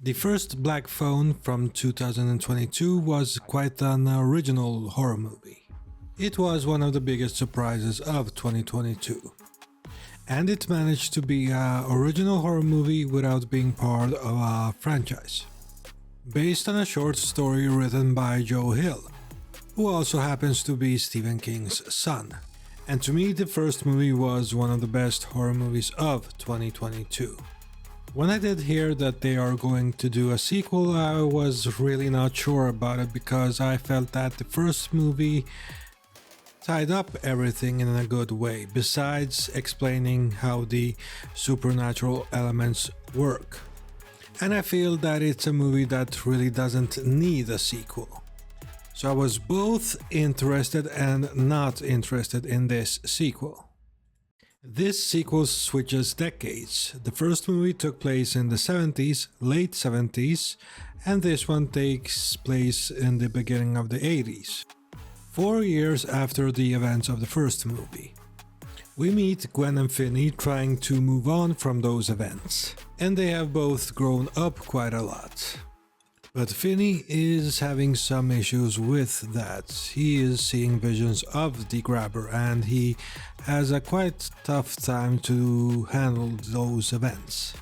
The first Black Phone from 2022 was quite an original horror movie. It was one of the biggest surprises of 2022. And it managed to be an original horror movie without being part of a franchise. Based on a short story written by Joe Hill, who also happens to be Stephen King's son. And to me, the first movie was one of the best horror movies of 2022. When I did hear that they are going to do a sequel, I was really not sure about it because I felt that the first movie tied up everything in a good way, besides explaining how the supernatural elements work. And I feel that it's a movie that really doesn't need a sequel. So I was both interested and not interested in this sequel. This sequel switches decades. The first movie took place in the 70s, late 70s, and this one takes place in the beginning of the 80s. 4 years after the events of the first movie. We meet Gwen and Finney trying to move on from those events, and they have both grown up quite a lot. But Finney is having some issues with that. He is seeing visions of the Grabber and he has a quite tough time to handle those events,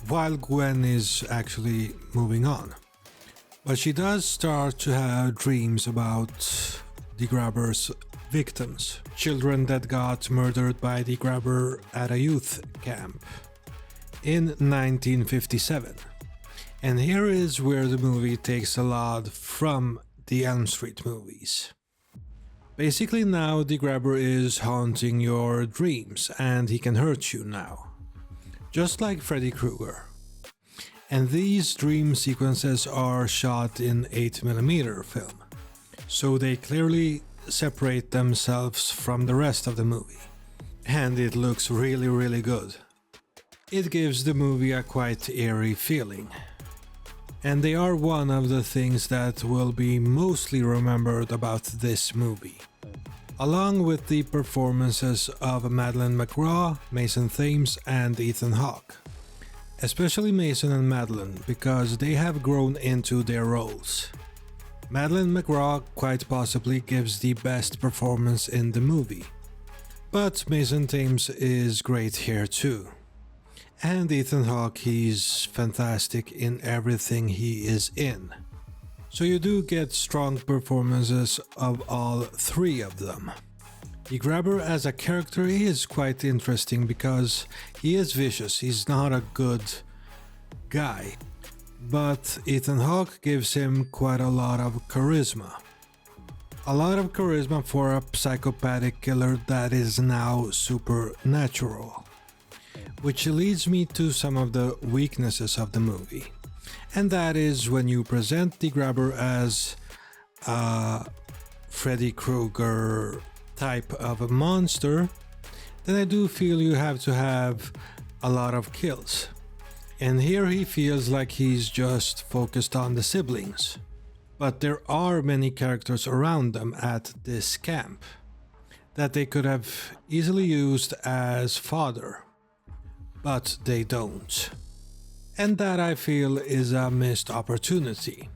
while Gwen is actually moving on. But she does start to have dreams about the Grabber's victims, children that got murdered by the Grabber at a youth camp in 1957. And here is where the movie takes a lot from the Elm Street movies. Basically now the Grabber is haunting your dreams and he can hurt you now. Just like Freddy Krueger. And these dream sequences are shot in 8mm film. So they clearly separate themselves from the rest of the movie. And it looks really good. It gives the movie a quite eerie feeling. And they are one of the things that will be mostly remembered about this movie. Along with the performances of Madeleine McGraw, Mason Thames and Ethan Hawke. Especially Mason and Madeleine because they have grown into their roles. Madeleine McGraw quite possibly gives the best performance in the movie. But Mason Thames is great here too. And Ethan Hawke, he's fantastic in everything he is in. So you do get strong performances of all three of them. The Grabber as a character is quite interesting because he is vicious, he's not a good guy. But Ethan Hawke gives him quite a lot of charisma. A lot of charisma for a psychopathic killer that is now supernatural. Which leads me to some of the weaknesses of the movie. And that is when you present the Grabber as a Freddy Krueger type of a monster, then I do feel you have to have a lot of kills. And here he feels like he's just focused on the siblings. But there are many characters around them at this camp that they could have easily used as fodder. But they don't. And that I feel is a missed opportunity.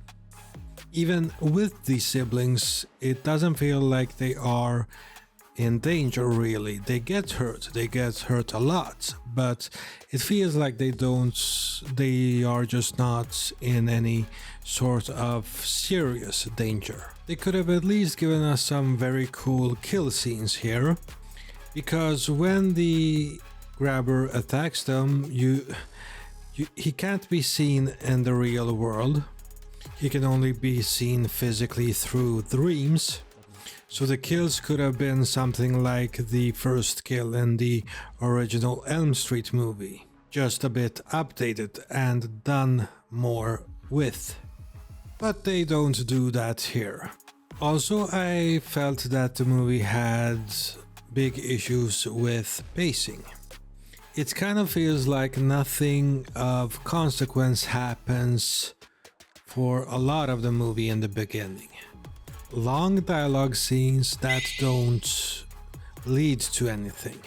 Even with the siblings, it doesn't feel like they are in danger really. They get hurt a lot, but it feels like they are just not in any sort of serious danger. They could have at least given us some very cool kill scenes here, because when the Grabber attacks them, he can't be seen in the real world. He can only be seen physically through dreams. So the kills could have been something like the first kill in the original Elm Street movie, just a bit updated and done more with. But they don't do that here. Also, I felt that the movie had big issues with pacing. It kind of feels like nothing of consequence happens for a lot of the movie in the beginning. Long dialogue scenes that don't lead to anything.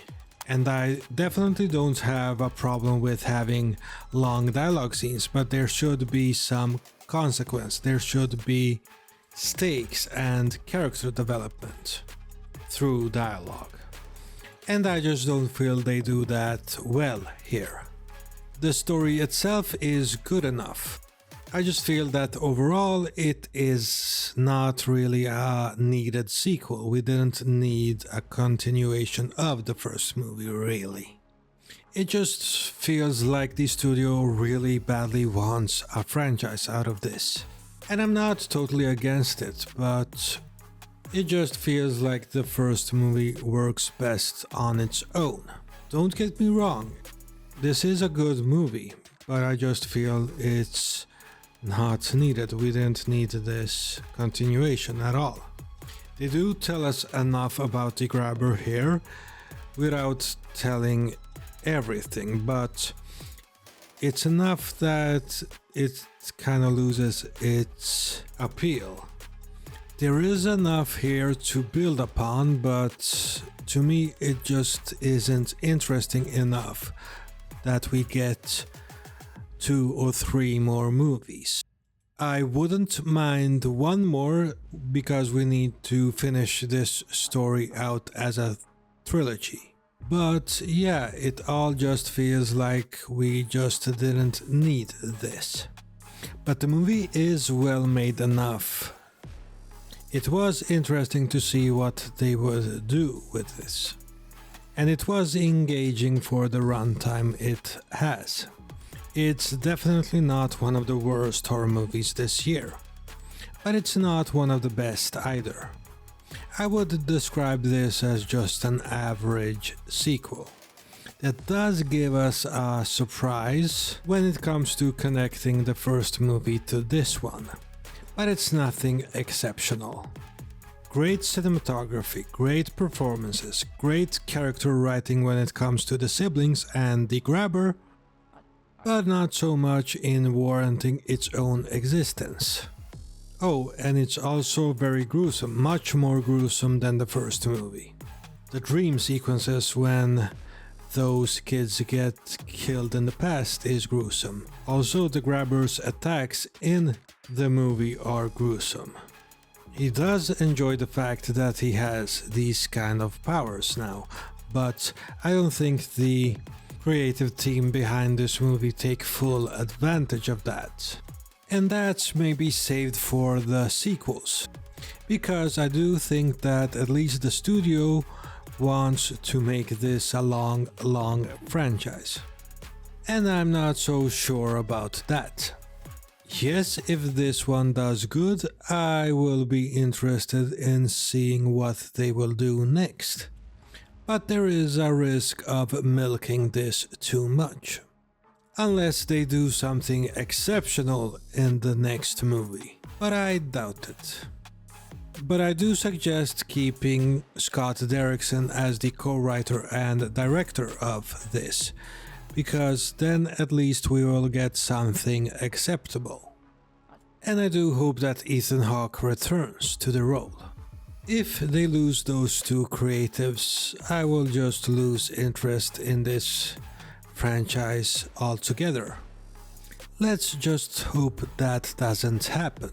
And I definitely don't have a problem with having long dialogue scenes, but there should be some consequence. There should be stakes and character development through dialogue. And I just don't feel they do that well here. The story itself is good enough. I just feel that overall it is not really a needed sequel. We didn't need a continuation of the first movie, really. It just feels like the studio really badly wants a franchise out of this. And I'm not totally against it, but it just feels like the first movie works best on its own. Don't get me wrong, this is a good movie, but I just feel it's not needed. We didn't need this continuation at all. They do tell us enough about the grabber here without telling everything, but it's enough that it kind of loses its appeal. There is enough here to build upon, but to me it just isn't interesting enough that we get 2 or 3 more movies. I wouldn't mind one more because we need to finish this story out as a trilogy. But yeah, it all just feels like we just didn't need this. But the movie is well made enough. It was interesting to see what they would do with this. And it was engaging for the runtime it has. It's definitely not one of the worst horror movies this year, but it's not one of the best either. I would describe this as just an average sequel that does give us a surprise when it comes to connecting the first movie to this one, but it's nothing exceptional. Great cinematography, great performances, great character writing when it comes to the siblings and the grabber, but not so much in warranting its own existence. Oh, and it's also very gruesome, much more gruesome than the first movie. The dream sequences when those kids get killed in the past is gruesome. Also, the grabber's attacks in the movie are gruesome. He does enjoy the fact that he has these kind of powers now, but I don't think the creative team behind this movie take full advantage of that. And that's maybe saved for the sequels, because I do think that at least the studio wants to make this a long franchise. And I'm not so sure about that. Yes, if this one does good, I will be interested in seeing what they will do next. But there is a risk of milking this too much. Unless they do something exceptional in the next movie. But I doubt it. But I do suggest keeping Scott Derrickson as the co-writer and director of this, because then at least we will get something acceptable. And I do hope that Ethan Hawke returns to the role. If they lose those two creatives, I will just lose interest in this franchise altogether. Let's just hope that doesn't happen.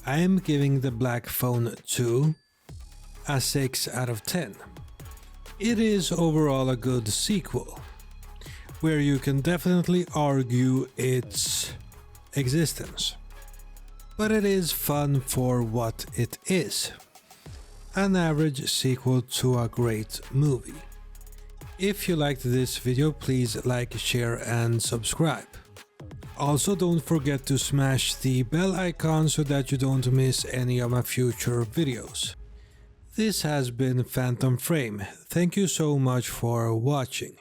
I am giving The Black Phone 2 a 6 out of 10. It is overall a good sequel, where you can definitely argue its existence. But it is fun for what it is. An average sequel to a great movie. If you liked this video, please like, share and subscribe. Also, don't forget to smash the bell icon so that you don't miss any of my future videos. This has been Phantom Frame. Thank you so much for watching.